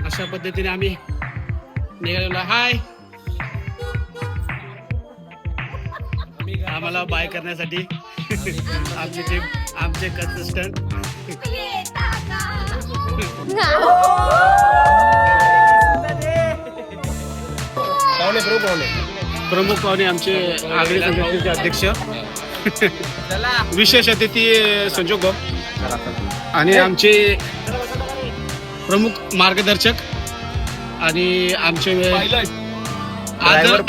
अशा पद्धतीने आम्ही निघालेलो. हाय, आम्हाला बाय करण्यासाठी आमची टीम, आमचे कंटेस्टंट. प्रमुख पाहुणे आमचे आगरी संघटनेचे अध्यक्ष विशेष अतिथी संजोग आणि आमचे प्रमुख मार्गदर्शक आणि आमचे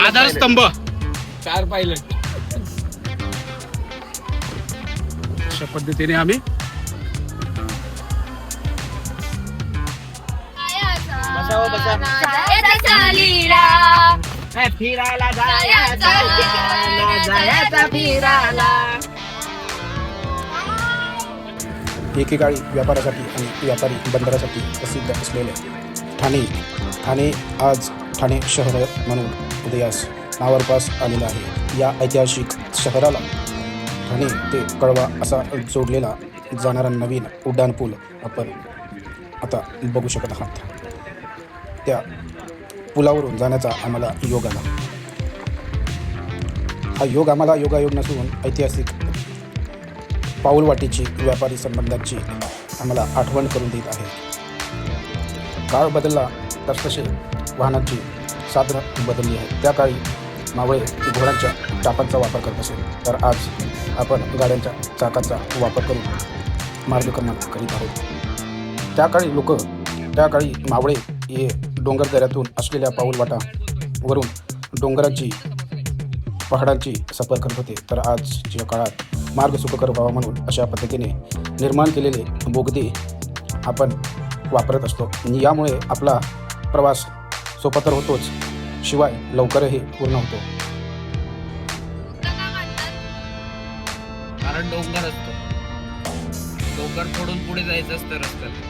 आधारस्तंभ 4 पायलट. अशा पद्धतीने आम्ही फिरायला जायचा फिरायला. एकेकाळी व्यापारासाठी आणि व्यापारी बंदरासाठी प्रसिद्ध असलेले ठाणे आज ठाणे शहर म्हणून उदयास नावारूपास आलेलं आहे. या ऐतिहासिक शहराला ठाणे ते कळवा असा जोडलेला जाणारा नवीन उड्डाणपूल आपण आता बघू शकत आहात. त्या पुलावरून जाण्याचा आम्हाला योग आला. हा योग आम्हाला योगायोग नसून ऐतिहासिक पाऊलवाटेची व्यापारी संबंधांची आम्हाला आठवण करून देत आहे. काळ बदलला तसतसे वाहनांची साधनं बदलली आहे. त्या काळी मावळे घोड्यांच्या टापांचा वापर करत असेल तर आज आपण गाड्यांच्या चाकाचा वापर करून मार्गक्रमण करीत आहोत. त्या काळी मावळे हे डोंगर दऱ्यातून असलेल्या पाऊलवाटावरून डोंगराची पहाडांची सफर करत होते, तर आजच्या काळात मार्ग सुखकर व्हावा म्हणून अशा पद्धतीने निर्माण केलेले बोगदे आपण वापरत असतो. यामुळे आपला प्रवास सोपा तर होतोच, शिवाय लवकरही पूर्ण होतो. कारण डोंगर असतो, डोंगर फोडून पुढे जायचं असतं रस्त्याला.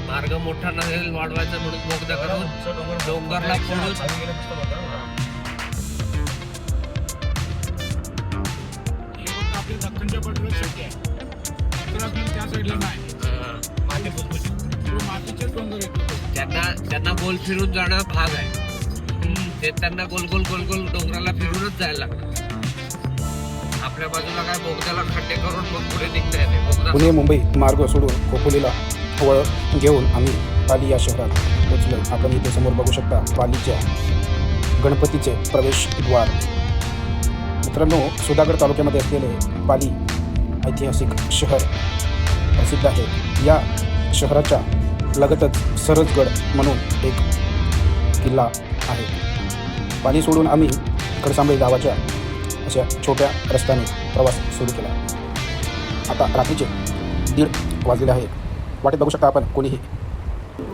मार्ग मोठा नसेल वाढवायचा म्हणून बोगदा करून डोंगरला फोडून दख्खनच्या पट्टीवर शक्य आहे, त्या साईडला नाही. मातीचेच डोंगर येतो. त्यांना गोल फिरून जाणं भाग आहे. ते त्यांना गोल गोल गोल गोल डोंगराला फिरूनच जायला लागतं. आपल्या बाजूला काय बोगद्याला खड्डे करून मग पुढे निघता येते. पुणे मुंबई मार्ग सोडून खोपोलीला वळ घेऊन आम्ही पाली या शहरात पोचलो. आपण इथे समोर बघू शकता पालीच्या गणपतीचे प्रवेशद्वार. मित्रांनो, सुधागड तालुक्यामध्ये असलेले पाली ऐतिहासिक शहर प्रसिद्ध आहे. या शहराच्या लगतच सरसगड म्हणून एक किल्ला आहे. पाली सोडून आम्ही खडसांबळी गावाच्या अशा छोट्या रस्त्याने प्रवास सुरू केला. आता रात्रीचे 1:30 वाजलेले आहे. वाटेत बघू शकता आपण कोणीही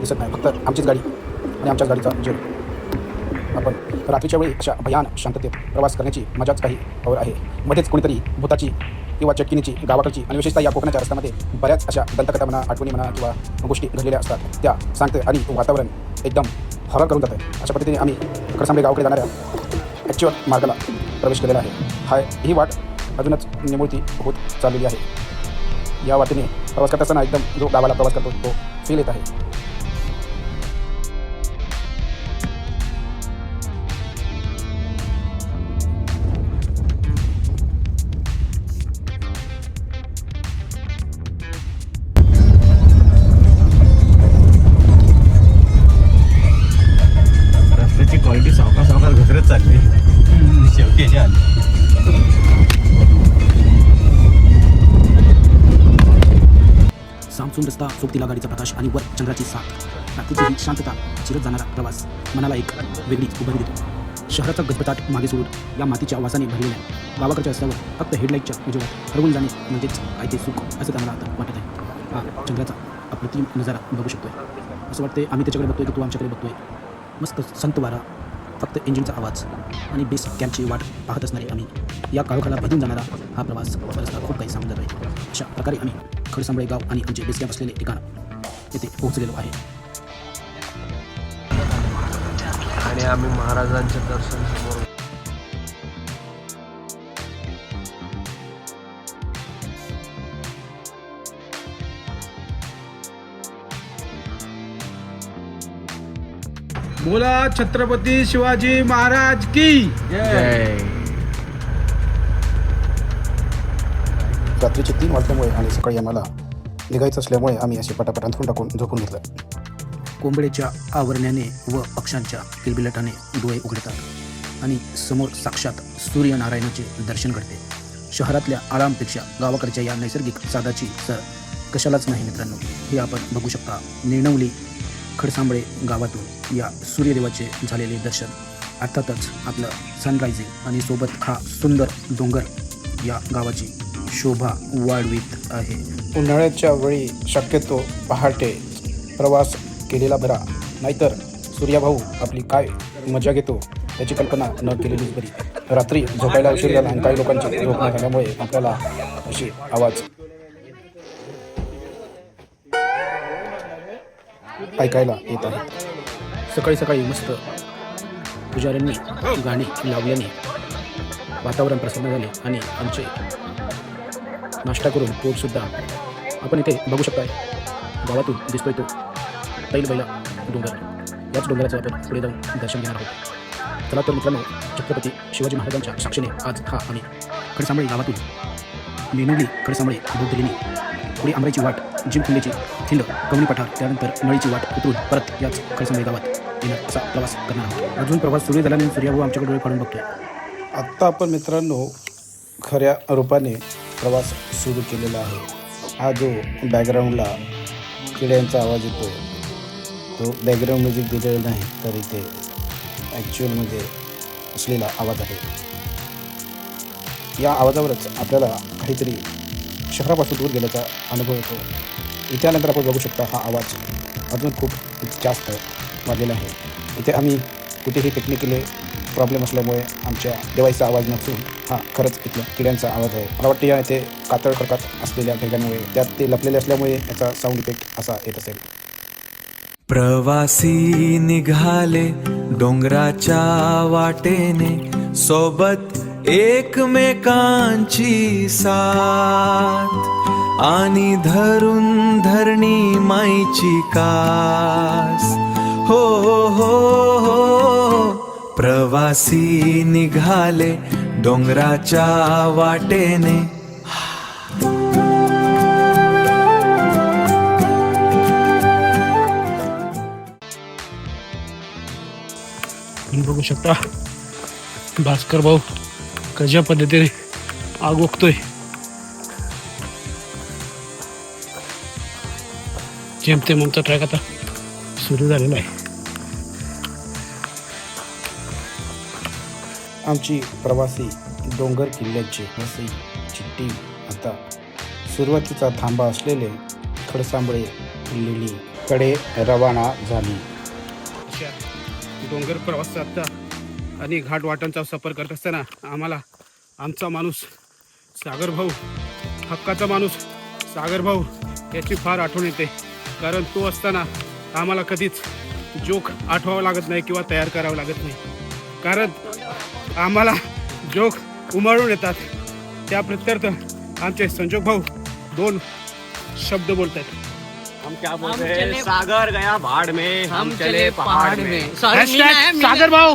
दिसत नाही, फक्त आमचीच गाडी आणि आमच्याच गाडीचा जेल. आपण रात्रीच्या वेळी अशा भयान शांततेत प्रवास करण्याची मजाच काही और आहे. मध्येच कोणीतरी भूताची किंवा चटकिनीची गावाकडची आणि विशेषतः या कोकणाच्या रस्त्यामध्ये बऱ्याच अशा दंतकथा म्हणा, आठवणी म्हणा किंवा गोष्टी घडलेल्या असतात, त्या सांगते आणि वातावरण एकदम हॉरर करून जातं. अशा पद्धतीने आम्ही खडसांबळी गावाकडे जाणाऱ्या ॲक्च्युअल मार्गाला प्रवेश केलेला आहे. ही वाट अजूनच निमुळती होत चाललेली आहे. या वाटेने प्रवास करत असताना एकदम जो गावाला प्रवास करतो तो फील येत आहे. रस्त्याची क्वालिटी सावकाश घसरत चालली. शेवटी याची आली. सामसून रस्ता, सोबतीला गाडीचा प्रकाश आणि वर चंद्राची साथ. रात्रीची ही शांतता चिरत जाणारा प्रवास मनाला एक वेगळीच उभारी देतो. शहराचा गजबजाट मागे सोडून या मातीच्या वासाने भरलेल्या गावाकडच्या रस्त्यावर फक्त हेडलाईटच्या उजेडात हरवून जाणे म्हणजेच काय ते सुख असं त्याला आता वाटत आहे. हा चंद्राचा अप्रतिम नजारा बघू शकतोय. असं वाटतंय आम्ही त्याच्याकडे बघतोय की तो आमच्याकडे बघतोय. मस्त संत वारा, फक्त इंजिनचा आवाज आणि बेस कॅम्पची वाट पाहत असणारे आम्ही या काळोखाला भेदून जाणारा हा प्रवास रस्ता खूप काही सांगत आहे. अशा प्रकारे आम्ही खडसांबळे गाव आणि आमचे बेस कॅम्प असलेले ठिकाण येथे पोहोचलेलो आहे. आणि आम्ही महाराजांच्या दर्शन समोर बोला छत्रपती शिवाजी महाराज की जय. रात्रीचे 3 वाजल्यामुळे आणि सकाळी आम्हाला निघायचं असल्यामुळे आम्ही असे पटापट अंथरून टाकून झोपून घेतलं. कोंबड्याच्या आवरण्याने व पक्ष्यांच्या किलबिलाटाने डोळे उघडतात आणि समोर साक्षात सूर्यनारायणाचे दर्शन घडते. शहरातल्या आरामपेक्षा गावाकडच्या या नैसर्गिक सादाची सर कशालाच नाही मित्रांनो. हे आपण बघू शकता. नेणवली खडसांबळे गावातून या सूर्यदेवाचे झालेले दर्शन. अर्थातच आपलं सनरायझिंग आणि सोबत हा सुंदर डोंगर या गावाची शोभा वाढवित आहे. उन्हाळ्याच्या वेळी शक्यतो पहाटे प्रवास केलेला बरा, नाहीतर सूर्याभाऊ आपली काय मजा घेतो त्याची कल्पना न केलेलीच बरी. रात्री झोपायला उशीर झाला आणि काही लोकांची झोप न झाल्यामुळे आपल्याला अशी आवाज ऐकायला येत आहेत. सकाळी सकाळी मस्त पुजाऱ्यांनी गाणी लावल्याने वातावरण प्रसन्न झाले आणि आमचे नाश्ता करून पोटसुद्धा आपण इथे बघू शकताय. गावातून दिसतोय तो तैलबैला डोंगर. याच डोंगराचं आपण पुढे जाऊन दर्शन घेणार आहोत. चला तर मित्रांनो, छत्रपती शिवाजी महाराजांच्या साक्षीने आज हा आम्ही खडसांबळे गावातून नेणवली खडसांबळे बौद्धलेणी पुढे आंबराईची वाट, जिमखुंडीची खिंड, कवणी पठार, त्यानंतर नळीची वाट उतरून परत याच खडसांबळे गावात येणार असा प्रवास करणार आहोत. अजून प्रवास सुरू झाल्याने सूर्याभाऊ आमच्याकडे डोळे काढून बघतोय. आत्ता आपण मित्रांनो खऱ्या रूपाने प्रवास सुरू केलेला आहे. हा जो बॅकग्राऊंडला किड्यांचा आवाज येतो तो बॅकग्राऊंड म्युझिक दिलेला नाही, तर इथे ॲक्च्युअलमध्ये असलेला आवाज आहे. या आवाजावरच आपल्याला काहीतरी शहरापासून दूर गेल्याचा अनुभव येतो. इथल्यानंतर आपण बघू शकता हा आवाज अजून खूप जास्त वाढलेला आहे. इथे आम्ही कुठेही टेक्निकली प्रॉब्लेम असल्यामुळे आमच्या देवाचा आवाज नसून हा खरंच इथल्या किड्यांचा आवाज आहे. मला वाटतं या इथे कातळ खडकात असलेल्या ढेगांमुळे त्यात ते लपलेले असल्यामुळे याचा साऊंड इफेक्ट असा येत असेल. प्रवासी निघाले डोंगराच्या वाटेने, सोबत एकमेकांची साथ आणि धरून धरणी माईची कास. हो हो हो, प्रवासी निघाले डोंगराच्या वाटेने. बघू शकता भास्कर भाऊ कशा पद्धतीने आग ओकतोय. जेमतेम आमचा ट्रॅक आता सुरू झालेला आहे. आमची प्रवासी डोंगर किल्ल्याची वसई चिठ्ठी आता सुरुवातीचा थांबा असलेले खडसांबळे लेणीकडे रवाना झाली. डोंगर प्रवासाचा आणि घाट वाटांचा सफर करत असताना आम्हाला आमचा माणूस सागर भाऊ, हक्काचा माणूस सागर भाऊ याची फार आठवण येते. कारण तो असताना आम्हाला कधीच जोक आठवावं लागत नाही किंवा तयार करावं लागत नाही. कारण आम्हाला जोक उमळून येतात. त्या प्रत्यर्थ आमचे संजोग भाऊ 2 शब्द बोलत आहेत. हम क्या बोलते हैं? सागर गया भाड़ में, हम चले पहाड़ में. सागर भाऊ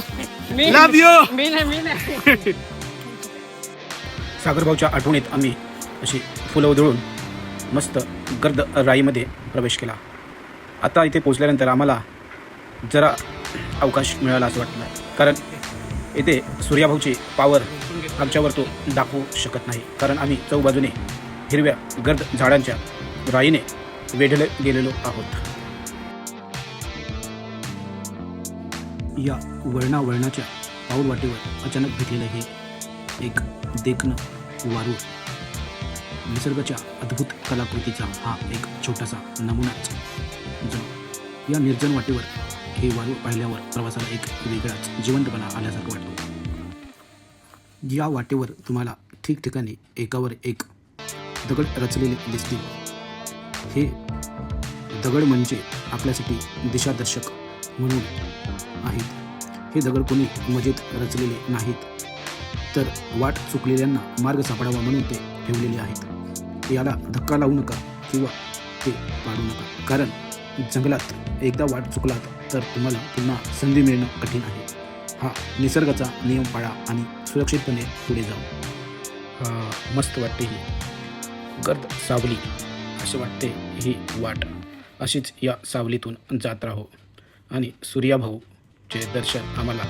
लव यू. सागर भाऊच्या आठवणीत आम्ही अशी फुलं उधळून मस्त गर्द राईमध्ये प्रवेश केला. आता इथे पोचल्यानंतर आम्हाला जरा अवकाश मिळाला असं वाटलं, कारण येथे सूर्याभाऊची पावर आमच्यावर तो दाखवू शकत नाही. कारण आम्ही चौबाजूने हिरव्या गर्द झाडांच्या राईने वेढले गेलेलो आहोत. या वळणावळणाच्या पाऊल वाटेवर अचानक भेटलेलं हे एक देखणं वारूळ, निसर्गाच्या अद्भुत कलाकृतीचा हा एक छोटासा नमुनाच. या निर्जन वाटेवर हे वारूळ पाहिल्यावर प्रवासाला एक वेगळाच जिवंतपणा आल्यासारखं वाटतो. या वाटेवर तुम्हाला ठिकठिकाणी एकावर एक दगड रचलेले दिसतील. हे दगड म्हणजे आपल्यासाठी दिशादर्शक म्हणून आहेत. हे दगड कोणी मजेत रचलेले नाहीत, तर वाट चुकलेल्यांना मार्ग सापडावा म्हणून ते ठेवलेले आहेत. याला धक्का लावू नका किंवा ते पाडू नका, कारण जंगलात एकदा वाट चुकलात तर तुम्हाला पुन्हा संधी मिळणं कठीण आहे. हा निसर्गाचा नियम पाळा आणि सुरक्षितपणे पुढे जाऊ. मस्त वाटते ही गर्द सावली, असे वाटते ही वाट अशीच या सावलीतून जात राहो आणि सूर्याभाऊचे दर्शन आम्हाला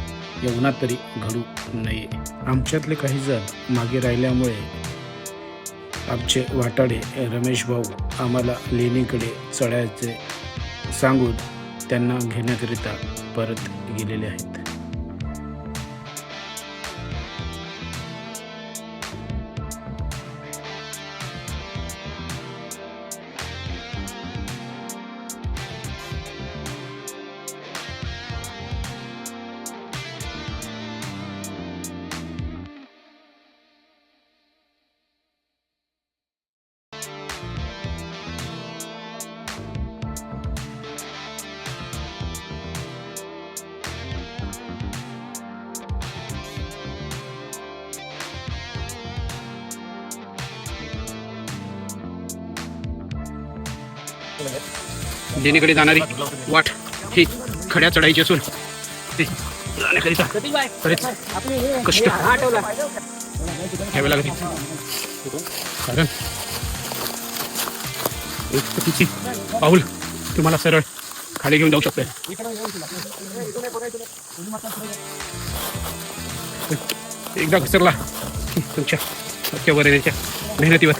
या उन्हात तरी घडू नये. आमच्यातले काही जण मागे राहिल्यामुळे आमचे वाटाडे रमेश भाऊ आम्हाला लेणीकडे चढायचे सांगून त्यांना घेण्याकरिता परत गेलेले आहेत. लेणीकडे जाणारी वाट ही खड्या चढायची असून ते जाण्याकरिता बरेच कष्ट घ्यावे लागते. कारण एक चुकीची पाऊल तुम्हाला सरळ खाली घेऊन जाऊ शकते. एकदा घसरला की तुमच्या डोक्यावर येण्याच्या मेहनतीवर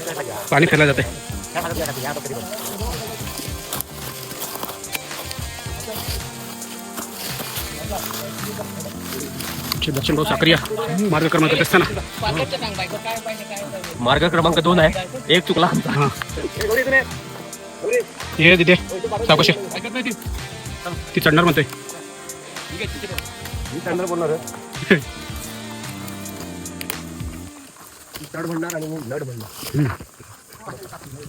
पाणी फिरला जाते. दर्शन भाऊ साखरिया मार्ग क्रमांक असताना मार्ग क्रमांक 2 आहे, एक चुकला. हां ये तिथे सावकाशी ती चढणार म्हणतोय.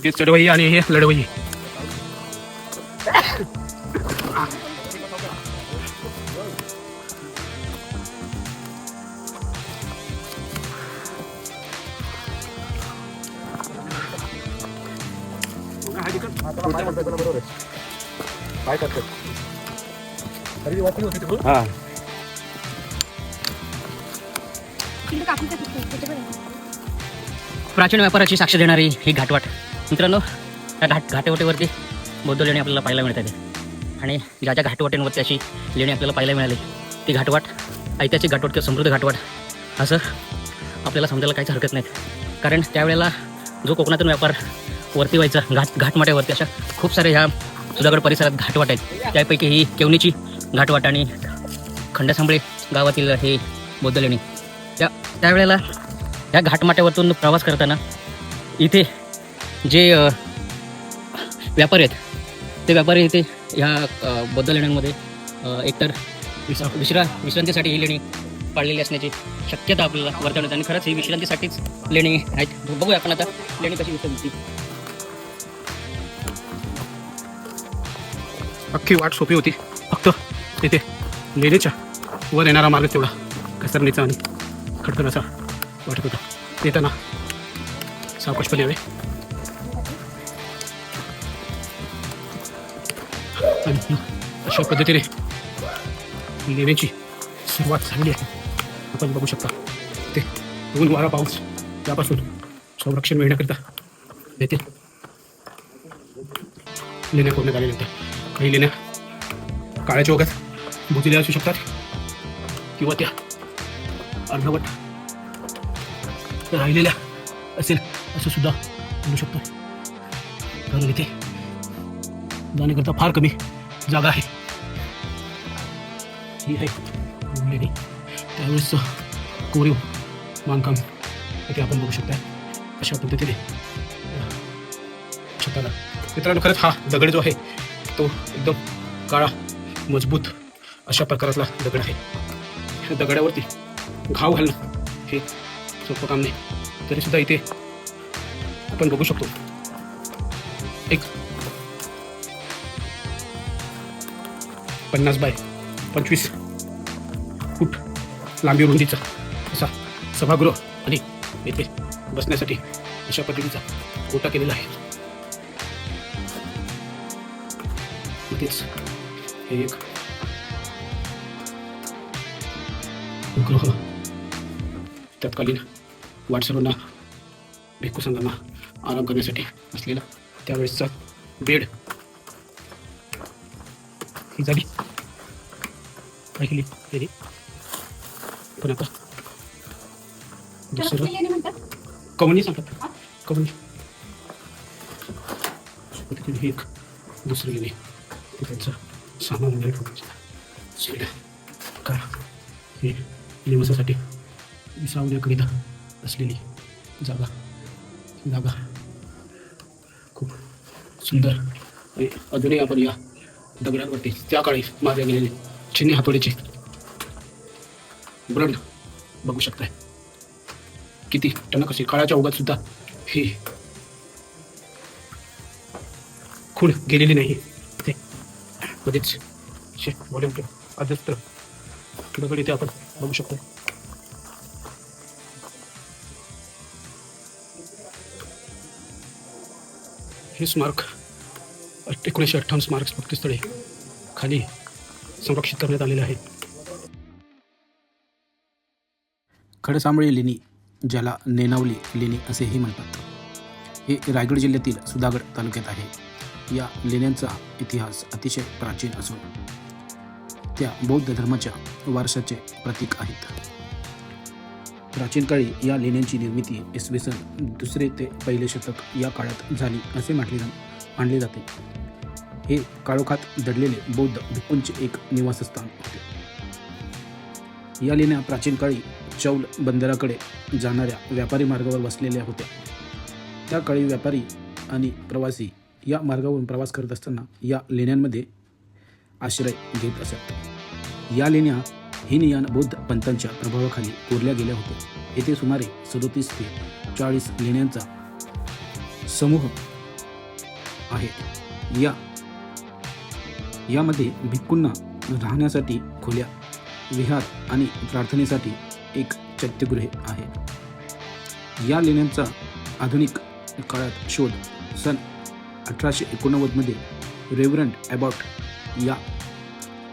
ते चढवई आणि हे लढवई. प्राचीन व्यापाराची साक्ष देणारी ही घाटवाट मित्रांनो, त्या घाटवाटेवरती बौद्ध लेणी आपल्याला पाहायला मिळतात. आणि ज्या ज्या घाटवाटेंवरती अशी लेणी आपल्याला पाहायला मिळाली ती घाटवाट ऐतिहासिक घाटवाट किंवा समृद्ध घाटवाट असं आपल्याला समजायला काहीच हरकत नाही. कारण त्यावेळेला जो कोकणातून व्यापार वरती व्हायचा घाटमाट्यावरती अशा खूप साऱ्या ह्या सुधागड परिसरात घाटवाट आहेत. त्यापैकी ही केवणीची घाटवाट आणि खंडसांबळे गावातील हे बौद्ध लेणी. त्यावेळेला ह्या घाटमाट्यावरतून प्रवास करताना इथे जे व्यापारी आहेत ते व्यापारी इथे ह्या बौद्ध लेण्यांमध्ये एकतर विश्रांतीसाठी ही लेणी पाळलेली असण्याची शक्यता आपल्याला वर्तवण्यात. आणि खरंच ही विश्रांतीसाठीच लेणी आहेत. बघूया आपण आता लेणी कशी विश्रांती. अख्खी वाट सोपी होती, फक्त तिथे लेणीच्या वर येणारा मार्ग तेवढा घसरणीचा आणि खडखडाचा वाटत होता. येताना सावकाशपणे यावे आणि अशा पद्धतीने लेण्याची सुरुवात झालेली आहे. आपण बघू शकता ते ऊन वारा पाऊस त्यापासून संरक्षण मिळण्याकरिता येथे लेण्या करण्यात आलेल्या होत्या. काही लेण्या काळ्याच्या ओघात बुजलेल्या असू शकतात किंवा त्या अर्धवट राहिलेल्या असेल असं सुद्धा म्हणू शकतो. कारण इथे जाण्याकरता फार कमी जागा आहे. ही आहे लेणी. त्यावेळेस कोरीव बांधकाम इथे आपण बघू शकता. अशा पद्धतीने छताला मित्रांनो खरंच हा दगड जो आहे तो एकदम काळा मजबूत अशा प्रकारातला दगड आहे. ह्या दगडावरती घाव घालणं हे सोपं काम नाही. तरीसुद्धा इथे आपण बघू शकतो एक 50 बाय 25 फूट लांबी रुंदीचा असा सभागृह आणि येथे बसण्यासाठी अशा पद्धतीचा गोटा केलेला आहे. तेच हे एक गृह तत्कालीन वाटसरूंना भिक्खू संघांना आराम करण्यासाठी असलेला त्यावेळेसचा बेड ही झाली ऐकली गेली. पण आता दुसरं कवनी सांगतात कवनी ही एक दुसरी लेणी त्यांचं सामान वगैरे ठेवण्याचं का हे निवासासाठी विसावण्याकरिता असलेली जागा खूप सुंदर आणि अजूनही आपण या दगडांवरती त्या काळी मारले गेलेले चिन्नी हातोडीचे ब्रड बघू शकताय. किती टणक अशी काळाच्या ओघात सुद्धा ही खूण गेलेली नाही. ते मध्येच व्हॉल्यूम अध्यस्त दगड इथे आपण बघू शकतो. हे स्मारक 1958 स्मारक स्मृतीस्थळे खाली संरक्षित करण्यात आलेले आहे. खडसांबळे लेणी, ज्याला नेनावली लेणी असेही म्हणतात, हे रायगड जिल्ह्यातील सुधागड तालुक्यात आहे. या लेण्यांचा इतिहास अतिशय प्राचीन असून त्या बौद्ध धर्माच्या वारशाचे प्रतीक आहेत. प्राचीन काळी या लेण्यांची निर्मिती इसवी सन 2 ते 1 शतक या काळात झाली असे मानले जाते. हे काळोखात दडलेले बौद्ध भिक्खूंचे एक निवासस्थान होते. या लेण्या प्राचीन काळी चौल बंदराकडे जाणाऱ्या व्यापारी मार्गावर वसलेल्या होत्या. त्या काळी व्यापारी आणि प्रवासी या मार्गावरून प्रवास करत असताना या लेण्यांमध्ये आश्रय घेत असत. या लेण्या हीनयान बौद्ध पंथांच्या प्रभावाखाली कोरल्या गेल्या होत्या. येथे सुमारे 37 ते 40 लेण्यांचा समूह आहे. यामध्ये भिक्खूंना राहण्यासाठी खोल्या, विहार आणि प्रार्थनेसाठी एक चैत्यगृहे आहे. या लेण्यांचा आधुनिक काळात शोध सन 1889 मध्ये रेव्हरंड ॲबॉट या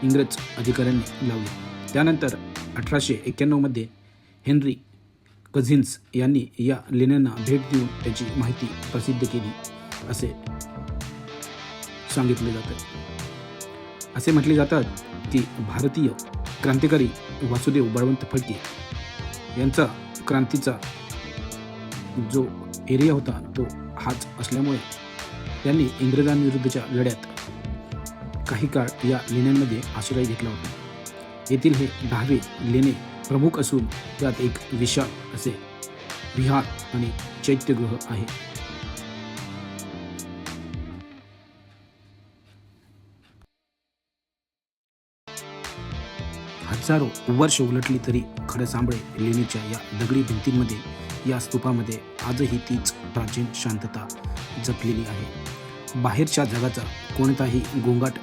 इंग्रज अधिकाऱ्यांनी लावले. त्यानंतर 1891 मध्ये हेनरी कझिन्स यांनी या लेण्यांना भेट देऊन त्याची माहिती प्रसिद्ध केली असे सांगितले जाते. असे म्हटले जातात की भारतीय क्रांतिकारी वासुदेव बळवंत फडके यांचा क्रांतीचा जो एरिया होता तो हाच असल्यामुळे त्यांनी इंग्रजांविरुद्धच्या लढ्यात काही काळ या लेण्यांमध्ये आश्रय घेतला होता. येथील हे 10वे लेणे प्रमुख असून त्यात एक विशाल असे विहार आणि चैत्यगृह आहे. हजारो वर्ष उलटली तरी खडसांबळे लेणीच्या या दगडी भिंतींमध्ये, या स्तूपामध्ये आजही तीच प्राचीन शांतता जपलेली आहे. बाहेरच्या जगाचा कोणताही गोंगाट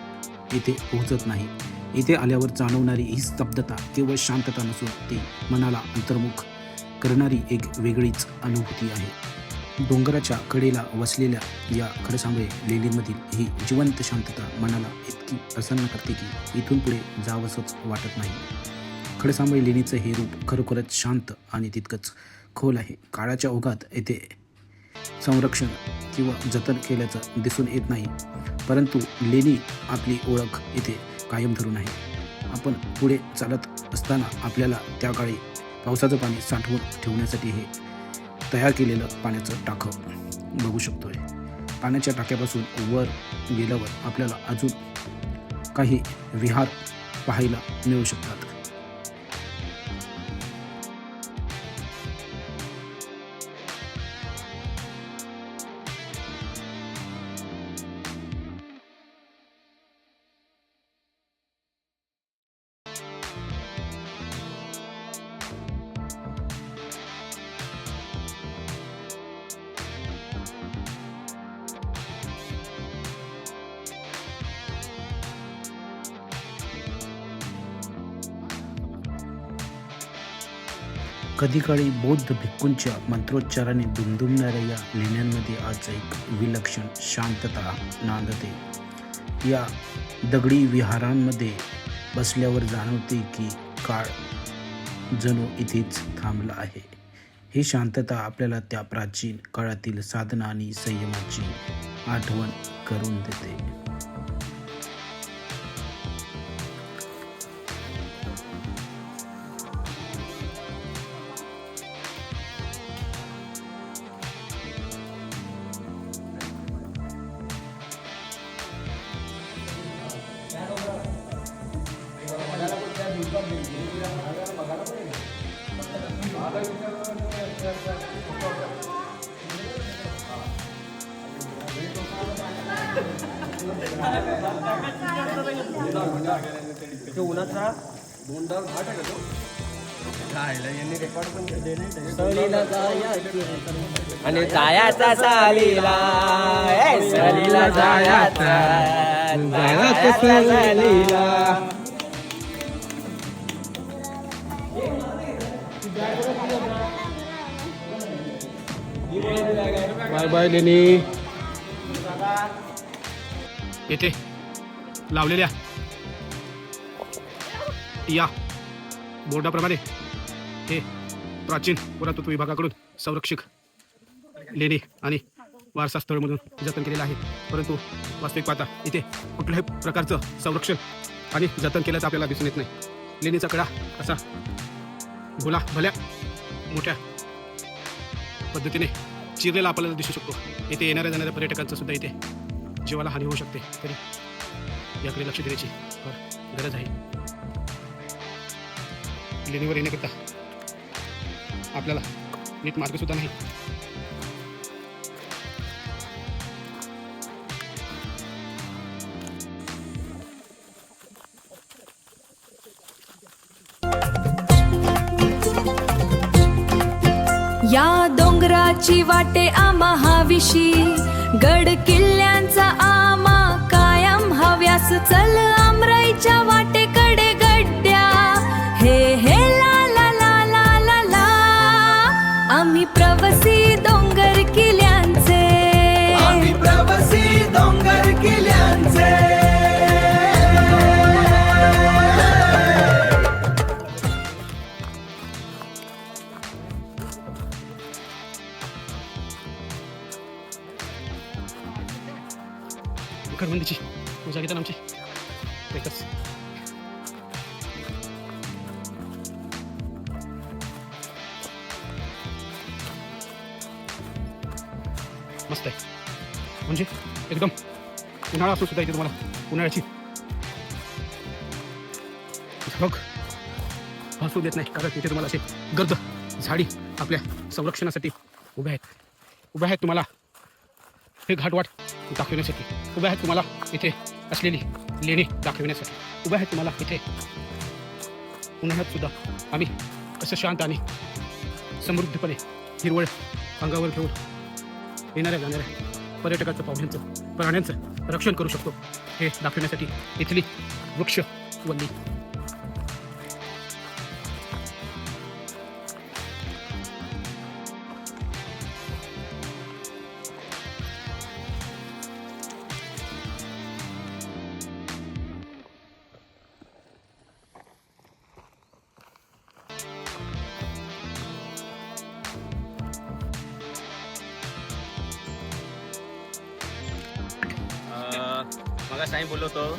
येथे पोहोचत नाही. इथे आल्यावर जाणवणारी ही स्तब्धता केवळ शांतता नसून ती मनाला अंतर्मुख करणारी एक वेगळीच अनुभूती आहे. डोंगराच्या कडेला वसलेल्या या खडसांबळे लेणीमधील ही जिवंत शांतता मनाला इतकी प्रसन्न करते की इथून पुढे जावंसंच वाटत नाही. खडसांबळे लेणीचं हे रूप खरोखरच शांत आणि तितकंच खोल आहे. काळाच्या ओघात येथे संरक्षण किंवा जतन केल्याचं दिसून येत नाही, परंतु लेणी आपली ओळख इथे कायम धरून आहे. आपण पुढे चालत असताना आपल्याला त्या काळी पावसाचं पाणी साठवून ठेवण्यासाठी हे तयार केलेलं पाण्याचं टाकं बघू शकतोय. पाण्याच्या टाक्यापासून वर गेल्यावर आपल्याला अजून काही विहार पाहायला मिळू शकतात. कधी काळी बौद्ध भिक्खूंच्या मंत्रोच्चाराने दुमदुमणाऱ्या या लेण्यांमध्ये आज एक विलक्षण शांतता नांदते. या दगडी विहारांमध्ये बसल्यावर जाणवते की काळ जणू इथेच थांबला आहे. ही शांतता आपल्याला त्या प्राचीन काळातील साधना आणि संयमाची आठवण करून देते. आणि जायाचा सालीला सालीला जायाचा सालीला. बाय बाय लेणी. येथे लावलेल्या या बोर्डाप्रमाणे हे प्राचीन पुरातत्व विभागाकडून संरक्षक लेणी आणि वारसा स्थळ म्हणून जतन केलेलं आहे. परंतु वास्तविक पाहता इथे कुठल्याही प्रकारचं संरक्षण आणि जतन केल्याचं आपल्याला दिसून येत नाही. लेणीचा कडा असा भल्या मोठ्या पद्धतीने चिरलेला आपल्याला दिसू शकतो. येथे येणाऱ्या जाणाऱ्या पर्यटकांचं सुद्धा इथे जीवाला हानी होऊ शकते. तरी याकडे लक्ष देण्याची गरज आहे. लेणीवर येण्याकरता आपल्याला नीट मार्ग सुद्धा नाही. या डोंगराची वाटे आम्हा हवीशी, गड किल्ल्यांचा आम्हा कायम हव्यास. चल आमराईच्या वाटेकडे गड्ड्या, हे हे ला ला ला ला ला ला. आम्ही प्रवासी डोंगर किल्ल्यांचे, आम्ही प्रवासी डोंगर किल्ल्यांचे. घरबंदीची पूजा घेतात आमची एकच. मस्त आहे. म्हणजे एकदम उन्हाळा असून सुद्धा इथे तुम्हाला उन्हाळ्याची झग भासू देत नाही. कारण इथे तुम्हाला असे गर्द झाडी आपल्या संरक्षणासाठी उभ्या आहेत तुम्हाला हे घाटवाट दाखविण्यासाठी, उभ्या आहेत तुम्हाला इथे असलेली लेणी दाखविण्यासाठी, उभ्या आहेत तुम्हाला इथे उन्हाळ्यात सुद्धा आम्ही असं शांत आणि समृद्धपणे हिरवळ अंगावर घेऊन येणाऱ्या जाणाऱ्या पर्यटकाचं, पाहुण्यांचं, प्राण्यांचं रक्षण करू शकतो हे दाखविण्यासाठी इथली वृक्ष वल्ली. मग साई बोललो होतो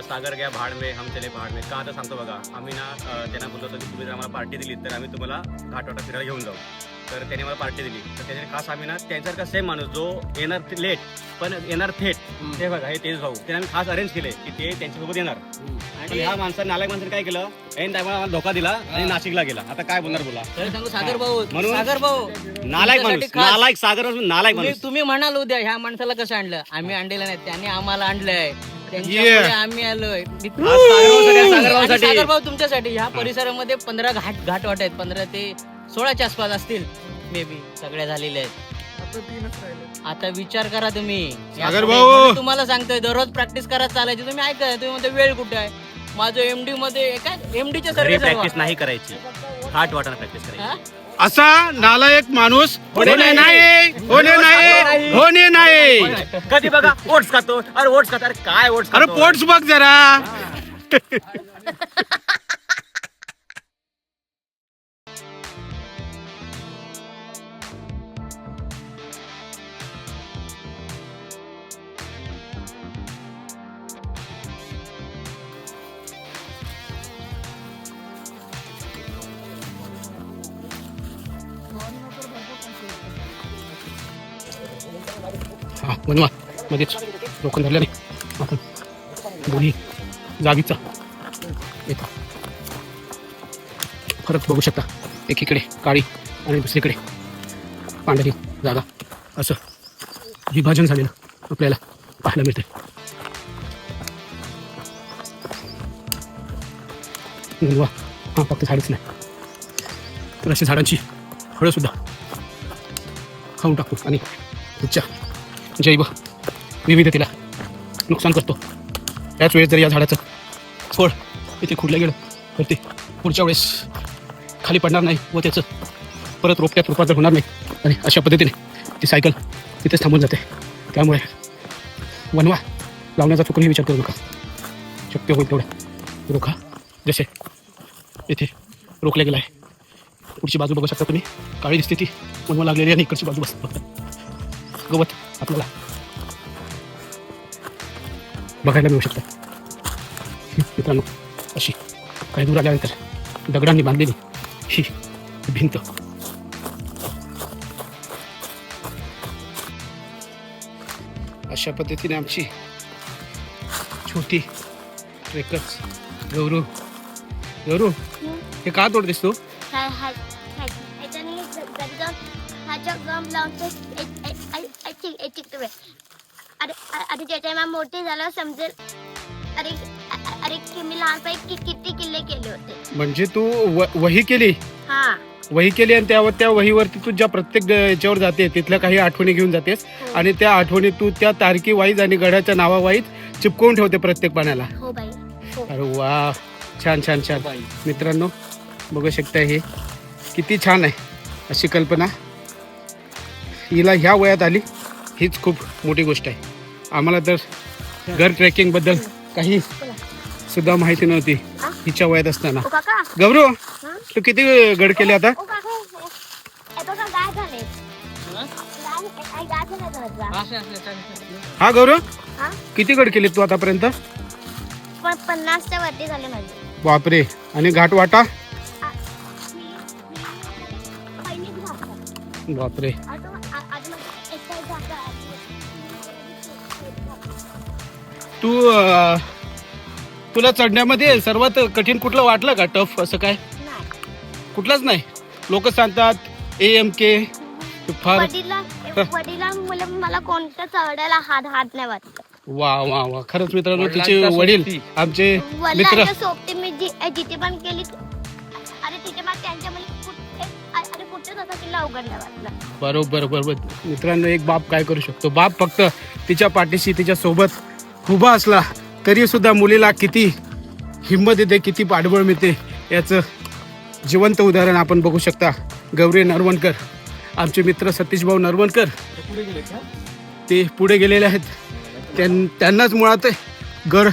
सागर गया भाड में हम चले पहाड में. का आता सांगतो बघा, आम्ही ना त्यांना बोललो होतो की तुम्ही जर आम्हाला पार्टी दिली तर आम्ही तुम्हाला घाटवाटा फिरायला घेऊन जाऊ. तर त्याने मला पार्टी दिली. तर त्याने खास आम्ही ना त्यांच्यासारखा सेम माणूस जो येणार लेट पण येणार थेट, ते बघा हे तेच भाऊ, त्याने आम्ही खास अरेंज केले की ते त्यांच्यासोबत येणार. आणि ह्या माणसाने, नालायक माणसाने काय केलं, ऐन टायमाला आम्हाला धोका दिला आणि नाशिकला गेला. आता काय बोलणार बोला. तर सांगू सागर भाऊ, म्हणून सागर भाऊ नालायक माणूस, तुमच्यासाठी खास. नालायक सागर माणूस, नालायक माणूस. तुम्ही म्हणाल उद्या ह्या माणसाला कसं आणलं, आम्ही आणलेलं नाही, त्यांनी आम्हाला आणलंय, त्यांच्यामुळे आम्ही आलोय. आणि सागर भाऊ तुमच्यासाठी ह्या परिसरामध्ये 15 घाट वाट आहेत, 15 ते 16च्या आसपास असतील मे बी, सगळ्या झालेल्या आहेत. आता विचार करा तुम्ही. सागर भाऊ! तुम्हाला सांगतोय दररोज प्रॅक्टिस करत चालायची, तुम्ही ऐकताय, तुम्ही म्हणता वेळ कुठे आहे. माझं एमडी मध्ये काय एमडीच्या घरी सर्व प्रॅक्टिस नाही करायची, घाट वाटाणा प्रॅक्टिस करायची. असा नालायक माणूस होणे नाही. कधी बघा ओट्स खातो. अरे ओट्स खातो. अरे काय ओट्स अरे खातो? पोट्स बघ जरा. हा बनवा मध्येच रोखून धरल्या नाही आपण दोन्ही जागीचा येतो. फरक बघू शकता. एकीकडे काळी आणि दुसरीकडे पांढरी जागा असं विभाजन झालेलं आपल्याला पाहायला मिळते. वा हा फक्त झाडच नाही तर अशी झाडांची फळं सुद्धा खाऊन टाकतो आणि पुढच्या जैव विविधतेला नुकसान करतो. त्याच वेळेस जर या झाडाचं फळ इथे खुडलं गेलं तर ते पुढच्या वेळेस खाली पडणार नाही व त्याचं परत रोपट्यात रूपांतर होणार नाही आणि अशा पद्धतीने ती सायकल तिथेच थांबून जाते. त्यामुळे वनवा लावण्याचा चुकूनही विचार करू नका. शक्य होईल तेवढा रोखा. जसे इथे रोखल्या गेला आहे. पुढची बाजू बघू शकता तुम्ही. काळी दिसते ती वनवा लागलेली आणि इकडची बाजू बघता गवत आपल्याला बघायला मिळू शकतं. मित्रांनो अशी काही दूर आल्यानंतर दगडांनी बांधलेली ही भिंत अशा पद्धतीने आमची छोटी ट्रेकर्स गौरू हे का तोडतेस तू? अरे ज्याच्या मोठे झालं समजेल. अरे अरे मी लहानपणी किती किल्ले केले होते. म्हणजे तू वही केली हा वही केली आणि त्या वहीवरती तू ज्या प्रत्येक याच्यावर जाते तिथल्या काही आठवणी घेऊन जातेस आणि त्या आठवणी तू त्या तारखी वाईज आणि गडाच्या नावावाईज चिपकवून ठेवते प्रत्येक पाण्याला. हो बाई हो. अरे वा छान छान छान. मित्रांनो बघू शकता हे किती छान आहे. अशी कल्पना हिला ह्या वयात आली हीच खूप मोठी गोष्ट आहे. आम्हाला तर घर ट्रेकिंगबद्दल काही सुद्धा माहिती नव्हती हिच्या वयात असताना. ओ काका गौरू तू किती गड केले आता? ओ काका हे बघा गाय झाले. गाय झाले. हा गौरू हा किती गड केले तू आतापर्यंत? पण 50च्या वरती झाले माझे. बापरे. आणि घाटवाटा? बापरे. तू तुला चढण्यामध्ये सर्वात कठीण कुठलं वाटलं का? टफ असं काय कुठलंच नाही? लोक सांगतात AMK फार. वडिलांमुळे मला कोणतं चढायला हात नाही वाटत. वा वा वा. खरंच मित्रांनो तिचे वडील आमचे मित्र. वडिलांच्या सोबती मी जिथे पण केली अरे तिथे पण त्यांच्यामध्ये कुठेच असा किल्ला अवघड नाही वाटला. बरोबर बरोबर. मित्रांनो एक बाप काय करू शकतो. बाप फक्त तिच्या पाठीशी तिच्या सोबत उभा असला तरी सुद्धा मुलीला किती हिंमत येते किती पाठबळ मिळते याचं जिवंत उदाहरण आपण बघू शकता. गौरी नरवणकर आमचे मित्र सतीश भाऊ नरवणकर ते पुढे गेलेले आहेत. त्यांनाच मुळात गड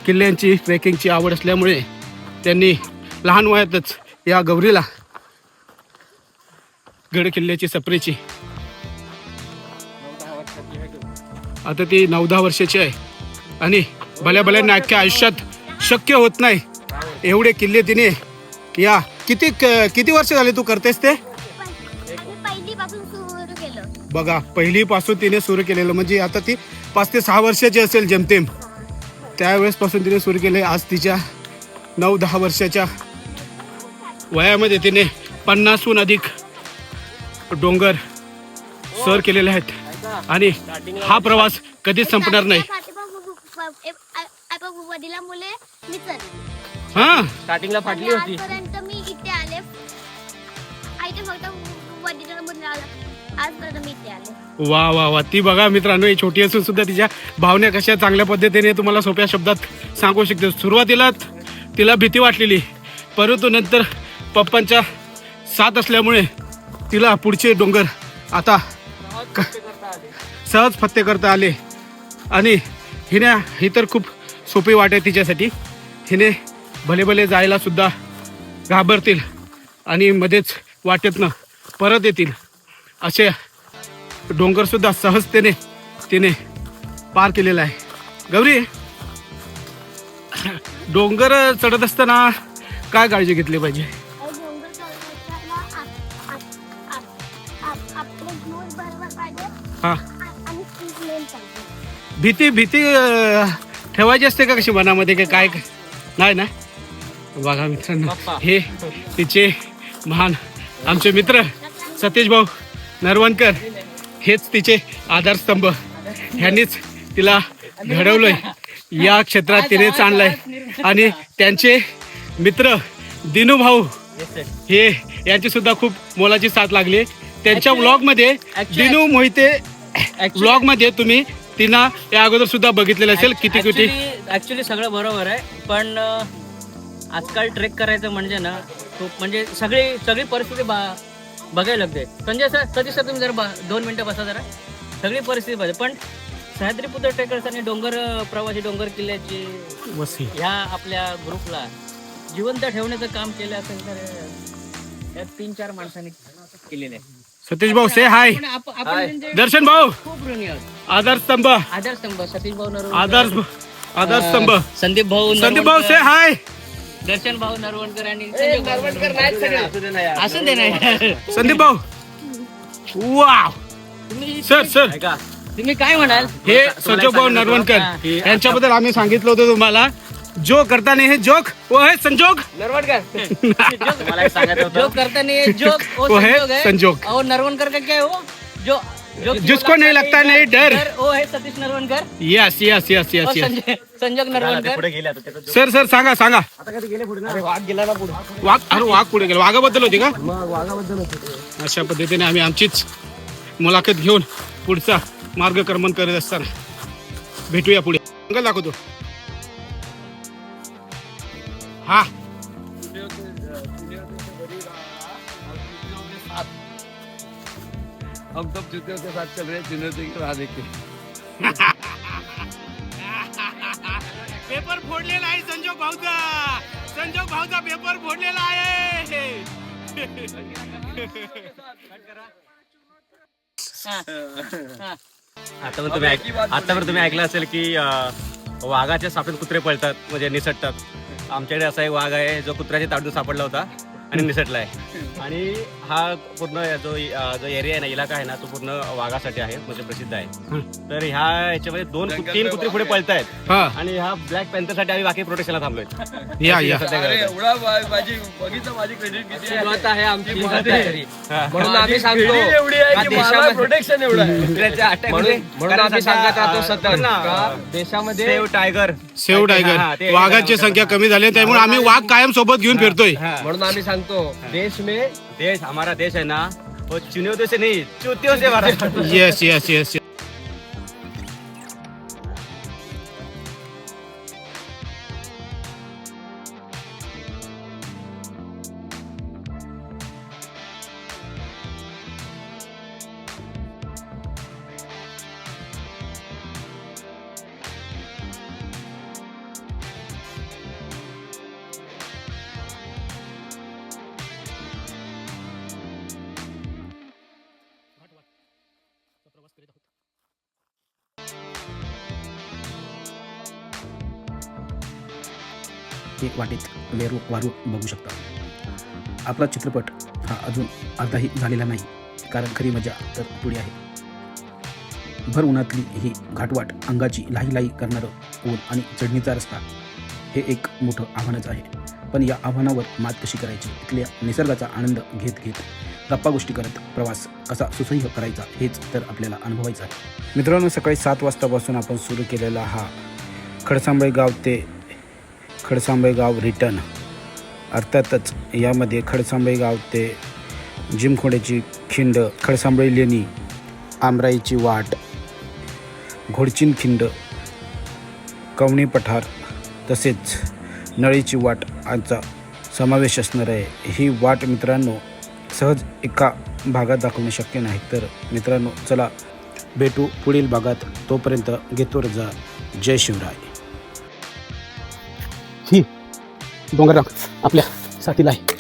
किल्ल्यांची ट्रेकिंगची आवड असल्यामुळे त्यांनी लहान वयातच या गौरीला गड किल्ल्याची सफरीची आता ती 9-10 वर्षाची आहे आणि भल्या भल्यांना अख्ख्या आयुष्यात शक्य होत नाही एवढे किल्ले तिने या किती वर्ष झाले तू करतेस ते? पहिलीपासून सुरू केलं बघा. पहिलीपासून तिने सुरू केलेलं म्हणजे आता ती 5 ते 6 वर्षाची असेल जेमतेम. त्यावेळेस पासून तिने सुरू केले. आज तिच्या 9-10 वर्षाच्या वयामध्ये तिने 50हून अधिक डोंगर सर केलेले आहेत आणि हा प्रवास कधीच संपणार नाही. वडिलांमुळे मी चढली. हा स्टार्टिंगला फाटली होती. आजपर्यंत मी इथे आले. आईचे फक्त वडिलांमुळे आजपर्यंत मी इथे आले. वा वा वा. ती बघा मित्रांनो ही छोटी असून सुद्धा तिच्या भावना कशा चांगल्या पद्धतीने तुम्हाला सोप्या शब्दात सांगू शकते. सुरुवातीला तिला भीती वाटलेली परंतु नंतर पप्पांच्या साथ असल्यामुळे तिला पुढचे डोंगर आता सहज फत्ते करता आले आणि ही तर खूप सोपी वाट आहे तिच्यासाठी. हिने भले भले जायला सुद्धा घाबरतील आणि मध्येच वाटेतनं परत येतील असे डोंगरसुद्धा सहजतेने तिने पार केलेला आहे. गौरी, डोंगर चढत असताना काय काळजी घेतली पाहिजे? डोंगर चढताना आपले ग्लूज बरोबर पाहिजे हां, आणि स्पीड लेन पाहिजे. भीती ठेवायची असते का कशी मनामध्ये की काय? नाही ना. बघा मित्रांनो, हे तिचे महान आमचे मित्र सतीश भाऊ नरवणकर, हेच तिचे आधारस्तंभ. ह्यांनीच तिला घडवलंय, या क्षेत्रात तिनेच आणलंय. आणि त्यांचे मित्र दिनू भाऊ, हे यांची सुद्धा खूप मोलाची साथ लागली. त्यांच्या व्लॉगमध्ये दिनू मोहिते व्लॉगमध्ये तुम्ही तिला या अगोदर सुद्धा बघितलेलं असेल. किती ऍक्च्युली सगळं बरोबर आहे, पण आजकाल ट्रेक करायचं म्हणजे ना खूप म्हणजे सगळी परिस्थिती बघायला लागते. संजय सर तुम्ही जरा 2 मिनिटं बसा जरा. सगळी परिस्थिती बघा. पण सह्याद्रीपुत्र ट्रेकर्स आणि प्रवासी डोंगर किल्ल्याची ह्या आपल्या ग्रुपला जिवंत ठेवण्याचं काम केलं असेल तर या 3-4 माणसांनी केलेलं आहे. सतीश भाऊ से हाय. आपण दर्शन भाऊ खूप ऋणी आहोत. आधारस्तंभ सतीश भाऊ आधारस्तंभ संदीप भाऊ से हाय. दर्शन भाऊ नरवणकर आणि असं दे नाही. संदीप भाऊ, वाव. सर तुम्ही काय म्हणाल? हे संजोग भाऊ नरवणकर यांच्याबद्दल आम्ही सांगितलं होतं तुम्हाला. जो करता नहीं है जोक वो है संजोग. जो करता नहीं है जोक वो है संजोग. और नरवणकर का क्या है वो जो जिसको नहीं लगता नहीं डर, वो है Satish Narvankar. Yes yes yes yes yes. Sanjog Narvankar. Sir सांगा. वाघ पुढे गेला. वाघाबद्दल होती का? अशा पद्धतीने आम्ही आमचीच मुलाखत घेऊन पुढचा मार्गक्रमण करत असताना भेटूया पुढे. जंगल दाखवतो. हा, हम तो जूतियों के साथ चल रहे हैं, चुनौती के राह देखे. पेपर फोडलेला आहे संजोग भाऊचा पेपर फोडलेला आहे. आतापर्यंत तुम्ही ऐकलं असेल की वाघाच्या सापडीत कुत्रे पळतात, म्हणजे निसटतात. आमच्याकडे असा एक वाघ आहे जो कुत्र्याच्या ताडून सापडला होता आणि निसटला आहे. आणि हा पूर्ण जो एरिया आहे ना, इलाका आहे ना, तो पूर्ण वाघासाठी आहे, म्हणजे प्रसिद्ध आहे. तर ह्याच्यामध्ये 2-3 कुत्रे पुढे पळतायत आणि ह्या ब्लॅक पॅन्थर साठी आम्ही बाकी प्रोटेक्शनला थांबलोय. एवढा माझी क्रेडिट किती आहे आमची. म्हणून आम्ही सांगतो प्रोटेक्शन एवढं आहे. म्हणून आम्ही सांगत राहतो सतत देशामध्ये सेव टायगर वाघांची संख्या कमी झाली, त्यामुळे आम्ही वाघ कायम सोबत घेऊन फिरतोय. म्हणून आम्ही सांगतो हमारा देश है ना, वो चुनौतियों से नहीं चूतियों से भरा है. Yes yes yes. हे वाटेत वारू बघू शकता. आपला चित्रपट हा अजून अर्धाही झालेला नाही, कारण खरी मजा तर पुढे आहे. भर उन्हातली ही घाटवाट, अंगाची लाही करणारं ऊन आणि चढणीचा रस्ता हे एक मोठं आव्हानच आहे. पण या आव्हानावर मात कशी करायची, इथल्या निसर्गाचा आनंद घेत गप्पा गोष्टी करत प्रवास कसा सुसह्य करायचा, हेच तर आपल्याला अनुभवायचं आहे. मित्रांनो, सकाळी 7 वाजतापासून आपण सुरू केलेला हा खडसांबळे गाव रिटर्न. अर्थातच यामध्ये खडसांबळे गाव ते जिमखोड्याची खिंड, खडसांबळे लेणी, आमराईची वाट, घोडचिन खिंड, कवणी पठार तसेच नळीची वाट यांचा समावेश असणार आहे. ही वाट मित्रांनो सहज एका भागात दाखवणे शक्य नाही. तर मित्रांनो चला भेटू पुढील भागात. तोपर्यंत घेतो रजा. जय शिवराय. ही डोंगररांग आपल्या साथीला आहे.